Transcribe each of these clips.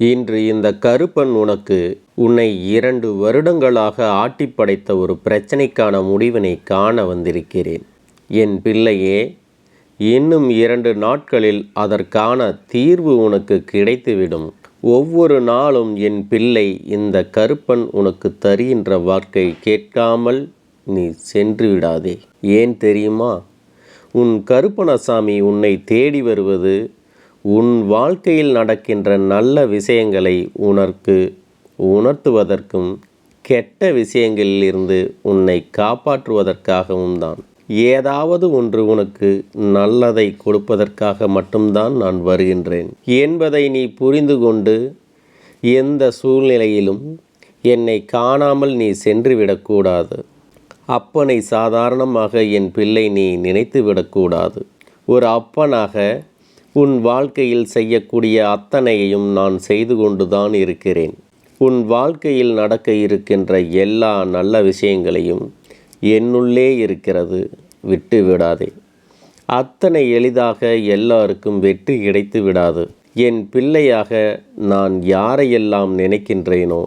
இன்று இந்த கருப்பன் உன்னை 2 வருடங்களாக ஆட்டி படைத்த ஒரு பிரச்சனைக்கான முடிவினை காண வந்திருக்கிறேன். என் பிள்ளையே, இன்னும் 2 நாட்களில் அதற்கான தீர்வு உனக்கு கிடைத்துவிடும். ஒவ்வொரு நாளும் என் பிள்ளை, இந்த கருப்பன் உனக்கு தருகின்ற வாக்கை கேட்காமல் நீ சென்று விடாதே. ஏன் தெரியுமா? உன் கருப்பணசாமி உன்னை தேடி வருவது உன் வாழ்க்கையில் நடக்கின்ற நல்ல விஷயங்களை உனக்கு உணர்த்துவதற்கும் கெட்ட விஷயங்களிலிருந்து உன்னை காப்பாற்றுவதற்காகவும் தான். ஏதாவது ஒன்று உனக்கு நல்லதை கொடுப்பதற்காக மட்டும்தான் நான் வருகின்றேன் என்பதை நீ புரிந்து கொண்டு எந்த சூழ்நிலையிலும் என்னை காணாமல் நீ சென்றுவிடக்கூடாது. அப்பனை சாதாரணமாக என் பிள்ளை நீ நினைத்து விடக்கூடாது. ஒரு அப்பனாக உன் வாழ்க்கையில் செய்யக்கூடிய அத்தனையையும் நான் செய்து கொண்டுதான் இருக்கிறேன். உன் வாழ்க்கையில் நடக்க இருக்கின்ற எல்லா நல்ல விஷயங்களையும் என்னுள்ளே இருக்கிறது, விட்டு விடாதே. அத்தனை எளிதாக எல்லாருக்கும் வெற்றி கிடைத்து விடாது. என் பிள்ளையாக நான் யாரையெல்லாம் நினைக்கின்றேனோ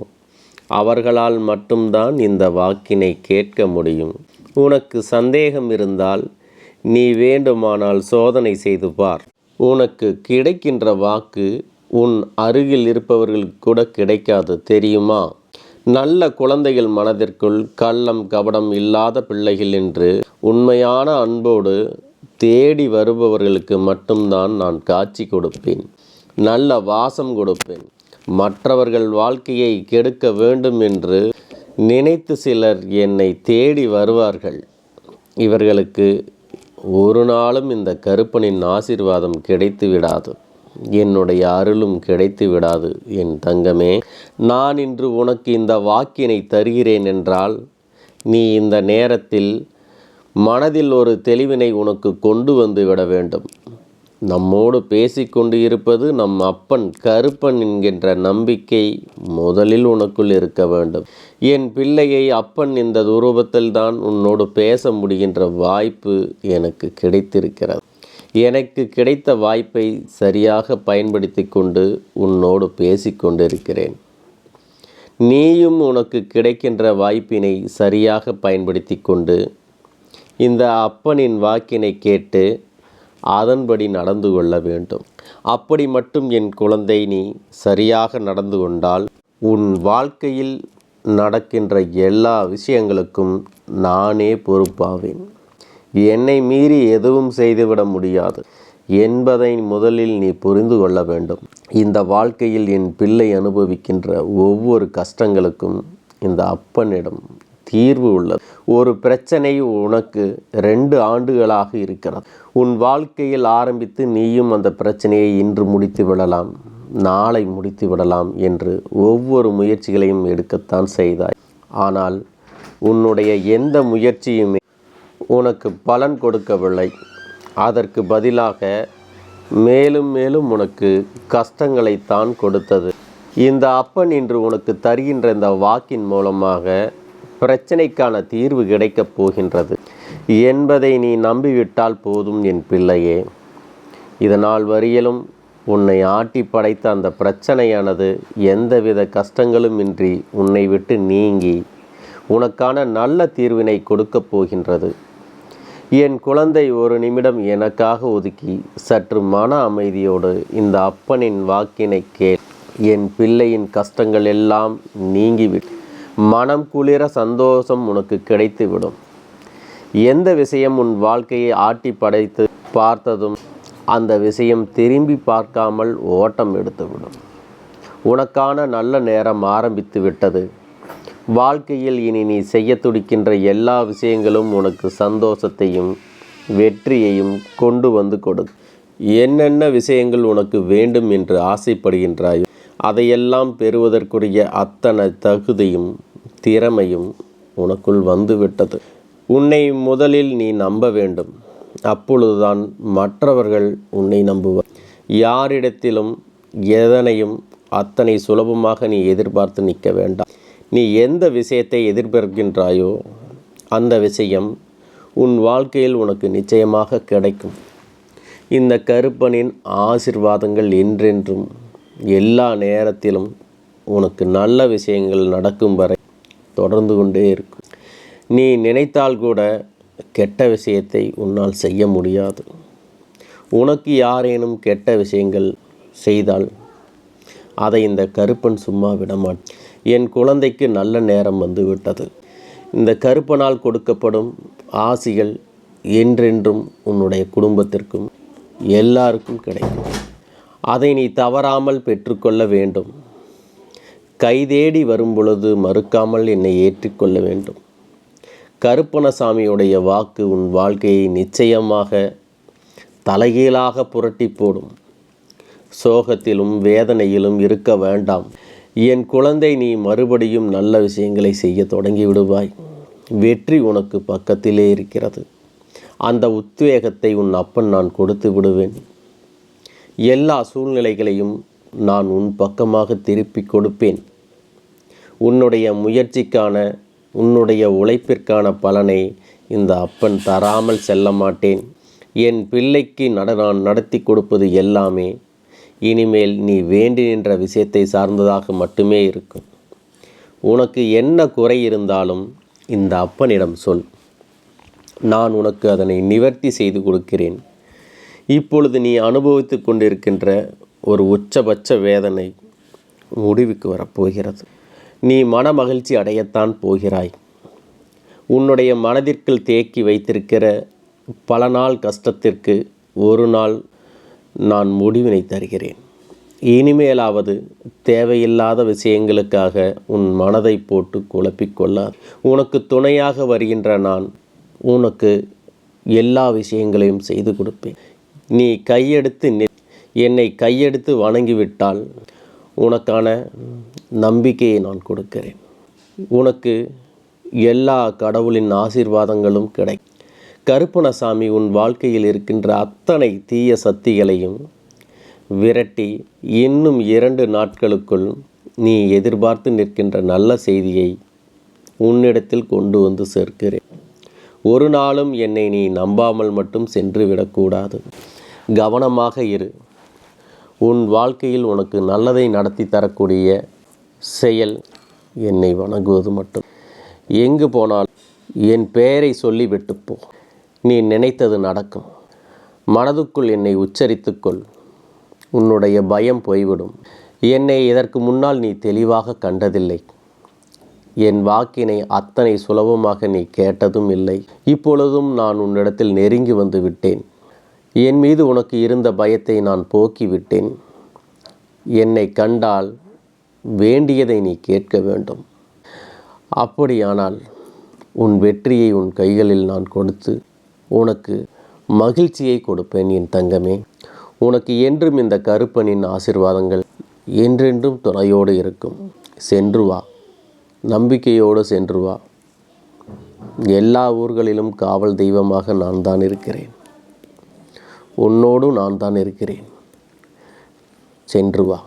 அவர்களால் மட்டும்தான் இந்த வாக்கினை கேட்க முடியும். உனக்கு சந்தேகம் இருந்தால் நீ வேண்டுமானால் சோதனை செய்து பார். உனக்கு கிடைக்கின்ற வாக்கு உன் அருகில் இருப்பவர்களுக்கு கூட கிடைக்காது, தெரியுமா? நல்ல குழந்தைகள் மனதிற்குள் கள்ளம் கபடம் இல்லாத பிள்ளைகள் என்று உண்மையான அன்போடு தேடி வருபவர்களுக்கு மட்டும்தான் நான் காட்சி கொடுப்பேன், நல்ல வாசம் கொடுப்பேன். மற்றவர்கள் வாழ்க்கையை கெடுக்க வேண்டும் என்று நினைத்து சிலர் என்னை தேடி வருவார்கள். இவர்களுக்கு ஒரு நாளும் இந்த கருப்பனின் ஆசீர்வாதம் கிடைத்து விடாது, என்னுடைய அருளும் கிடைத்து விடாது. என் தங்கமே, நான் இன்று உனக்கு இந்த வாக்கினை தருகிறேன் என்றால் நீ இந்த நேரத்தில் மனதில் ஒரு தெளிவினை உனக்கு கொண்டு வந்து விட வேண்டும். நம்மோடு பேசிக்கொண்டு இருப்பது நம் அப்பன் கருப்பன் என்கின்ற நம்பிக்கை முதலில் உனக்குள் இருக்க வேண்டும். என் பிள்ளையை, அப்பன் இந்த ரூபத்தில் தான் உன்னோடு பேச முடிகின்ற வாய்ப்பு எனக்கு கிடைத்திருக்கிறது. எனக்கு கிடைத்த வாய்ப்பை சரியாக பயன்படுத்தி கொண்டு உன்னோடு பேசிக்கொண்டிருக்கிறேன். நீயும் உனக்கு கிடைக்கின்ற வாய்ப்பினை சரியாக பயன்படுத்தி கொண்டு இந்த அப்பனின் வாக்கினை கேட்டு அதன்படி நடந்து கொள்ள வேண்டும். அப்படி மட்டும் என் குழந்தை நீ சரியாக நடந்து கொண்டால் உன் வாழ்க்கையில் நடக்கின்ற எல்லா விஷயங்களுக்கும் நானே பொறுப்பாவேன். என்னை மீறி எதுவும் செய்துவிட முடியாது என்பதை முதலில் நீ புரிந்து கொள்ள வேண்டும். இந்த வாழ்க்கையில் என் பிள்ளை அனுபவிக்கின்ற ஒவ்வொரு கஷ்டங்களுக்கும் இந்த அப்பனிடம் தீர்வு உள்ளது. ஒரு பிரச்சனை உனக்கு 2 ஆண்டுகளாக இருக்கிறது. உன் வாழ்க்கையில் ஆரம்பித்து நீயும் அந்த பிரச்சனையை இன்று முடித்து விடலாம், நாளை முடித்து விடலாம் என்று ஒவ்வொரு முயற்சிகளையும் எடுக்கத்தான் செய்தாய். ஆனால் உன்னுடைய எந்த முயற்சியுமே உனக்கு பலன் கொடுக்கவில்லை. அதற்கு பதிலாக மேலும் மேலும் உனக்கு கஷ்டங்களைத்தான் கொடுத்தது. இந்த அப்பன் இன்று உனக்கு தருகின்ற இந்த வாக்கின் மூலமாக பிரச்சனைக்கான தீர்வு கிடைக்கப் போகின்றது என்பதை நீ நம்பிவிட்டால் போதும் என் பிள்ளையே. இதனால் வரையிலும் உன்னை ஆட்டி படைத்த அந்த பிரச்சனையானது எந்தவித கஷ்டங்களும் இன்றி உன்னை விட்டு நீங்கி உனக்கான நல்ல தீர்வினை கொடுக்கப் போகின்றது. என் குழந்தை, ஒரு நிமிடம் எனக்காக ஒதுக்கி சற்று மன அமைதியோடு இந்த அப்பனின் வாக்கினை கேள். என் பிள்ளையின் கஷ்டங்கள் எல்லாம் நீங்கிவிட்டு மனம் குளிர சந்தோஷம் உனக்கு கிடைத்துவிடும். எந்த விஷயம் உன் வாழ்க்கையை ஆட்டி படைத்து பார்த்ததும் அந்த விஷயம் திரும்பி பார்க்காமல் ஓட்டம் எடுத்துவிடும். உனக்கான நல்ல நேரம் ஆரம்பித்து விட்டது. வாழ்க்கையில் இனி நீ செய்ய துடிக்கின்ற எல்லா விஷயங்களும் உனக்கு சந்தோஷத்தையும் வெற்றியையும் கொண்டு வந்து கொடுக்கும். என்னென்ன விஷயங்கள் உனக்கு வேண்டும் என்று ஆசைப்படுகின்றாயோ அதையெல்லாம் பெறுவதற்குரிய அத்தனை தகுதியும் திறமையும் உனக்குள் வந்துவிட்டது. உன்னை முதலில் நீ நம்ப வேண்டும். அப்பொழுதுதான் மற்றவர்கள் உன்னை நம்புவார். யாரிடத்திலும் எதனையும் அத்தனை சுலபமாக நீ எதிர்பார்த்து நிற்க வேண்டாம். நீ எந்த விஷயத்தை எதிர்பார்க்கின்றாயோ அந்த விஷயம் உன் வாழ்க்கையில் உனக்கு நிச்சயமாக கிடைக்கும். இந்த கருப்பனின் ஆசீர்வாதங்கள் என்றென்றும் எல்லா நேரத்திலும் உனக்கு நல்ல விஷயங்கள் நடக்கும் வரை தொடர்ந்து கொண்டே இருக்கும். நீ நினைத்தால் கூட கெட்ட விஷயத்தை உன்னால் செய்ய முடியாது. உனக்கு யாரேனும் கெட்ட விஷயங்கள் செய்தால் அதை இந்த கருப்பன் சும்மா விடமாட்டேன். என் குழந்தைக்கு நல்ல நேரம் வந்து விட்டது. இந்த கருப்பனால் கொடுக்கப்படும் ஆசிகள் என்றென்றும் உன்னுடைய குடும்பத்திற்கும் எல்லாருக்கும் கிடைக்கும். அதை நீ தவறாமல் பெற்றுக்கொள்ள வேண்டும். கைதேடி வரும் பொழுது மறுக்காமல் என்னை ஏற்றிக்கொள்ள வேண்டும். கருப்பணசாமியுடைய வாக்கு உன் வாழ்க்கையை நிச்சயமாக தலைகீழாக புரட்டி போடும். சோகத்திலும் வேதனையிலும் இருக்க வேண்டாம். என் குழந்தை, நீ மறுபடியும் நல்ல விஷயங்களை செய்ய தொடங்கி விடுவாய். வெற்றி உனக்கு பக்கத்திலே இருக்கிறது. அந்த உத்வேகத்தை உன் அப்பன் நான் கொடுத்து விடுவேன். எல்லா சூழ்நிலைகளையும் நான் உன் பக்கமாக திருப்பி கொடுப்பேன். உன்னுடைய முயற்சிக்கான, உன்னுடைய உழைப்பிற்கான பலனை இந்த அப்பன் தராமல் செல்ல மாட்டேன். என் பிள்ளைக்கு நான் நடத்தி கொடுப்பது எல்லாமே இனிமேல் நீ வேண்டி நின்ற விஷயத்தை சார்ந்ததாக மட்டுமே இருக்கும். உனக்கு என்ன குறை இருந்தாலும் இந்த அப்பனிடம் சொல். நான் உனக்கு அதனை நிவர்த்தி செய்து கொடுக்கிறேன். இப்பொழுது நீ அனுபவித்து கொண்டிருக்கின்ற ஒரு உச்சபட்ச வேதனை முடிவுக்கு வரப்போகிறது. நீ மன மகிழ்ச்சி அடையத்தான் போகிறாய். உன்னுடைய மனதிற்குள் தேக்கி வைத்திருக்கிற பல நாள் கஷ்டத்திற்கு ஒரு நாள் நான் முடிவினை தருகிறேன். இனிமேலாவது தேவையில்லாத விஷயங்களுக்காக உன் மனதை போட்டு குழப்பிக்கொள்ளார். உனக்கு துணையாக வருகின்ற நான் உனக்கு எல்லா விஷயங்களையும் செய்து கொடுப்பேன். நீ என்னை கையெடுத்து வணங்கிவிட்டால் உனக்கான நம்பிக்கையை நான் கொடுக்கிறேன். உனக்கு எல்லா கடவுளின் ஆசீர்வாதங்களும் கிடைக்கும். கருப்பணசாமி உன் வாழ்க்கையில் இருக்கின்ற அத்தனை தீய சக்திகளையும் விரட்டி இன்னும் 2 நாட்களுக்குள் நீ எதிர்பார்த்து நிற்கின்ற நல்ல செய்தியை உன்னிடத்தில் கொண்டு வந்து சேர்க்கிறேன். ஒரு நாளும் என்னை நீ நம்பாமல் மட்டும் சென்று விடக்கூடாது. கவனமாக இரு. உன் வாழ்க்கையில் உனக்கு நல்லதை நடத்தி தரக்கூடிய செயல் என்னை வணங்குவது மட்டும். எங்கு போனால் என் பெயரை சொல்லி விட்டுப்போ. நீ நினைத்தது நடக்கும். மனதுக்குள் என்னை உச்சரித்துக்கொள். உன்னுடைய பயம் போய்விடும். என்னை இதற்கு முன்னால் நீ தெளிவாக கண்டதில்லை. என் வாக்கினை அத்தனை சுலபமாக நீ கேட்டதும் இல்லை. இப்பொழுதும் நான் உன்னிடத்தில் நெருங்கி வந்து விட்டேன். என் மீது உனக்கு இருந்த பயத்தை நான் போக்கிவிட்டேன். என்னை கண்டால் வேண்டியதை நீ கேட்க வேண்டும். அப்படியானால் உன் வெற்றியை உன் கைகளில் நான் கொடுத்து உனக்கு மகிழ்ச்சியை கொடுப்பேன். என் தங்கமே, உனக்கு என்றும் இந்த கருப்பனின் ஆசீர்வாதங்கள் என்றென்றும் துணையோடு இருக்கும். சென்று வா, நம்பிக்கையோடு சென்று வா. எல்லா ஊர்களிலும் காவல் தெய்வமாக நான் தான் இருக்கிறேன். உன்னோடு நான் தான் இருக்கிறேன். சென்று வா,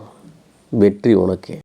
வெற்றி உனக்கே.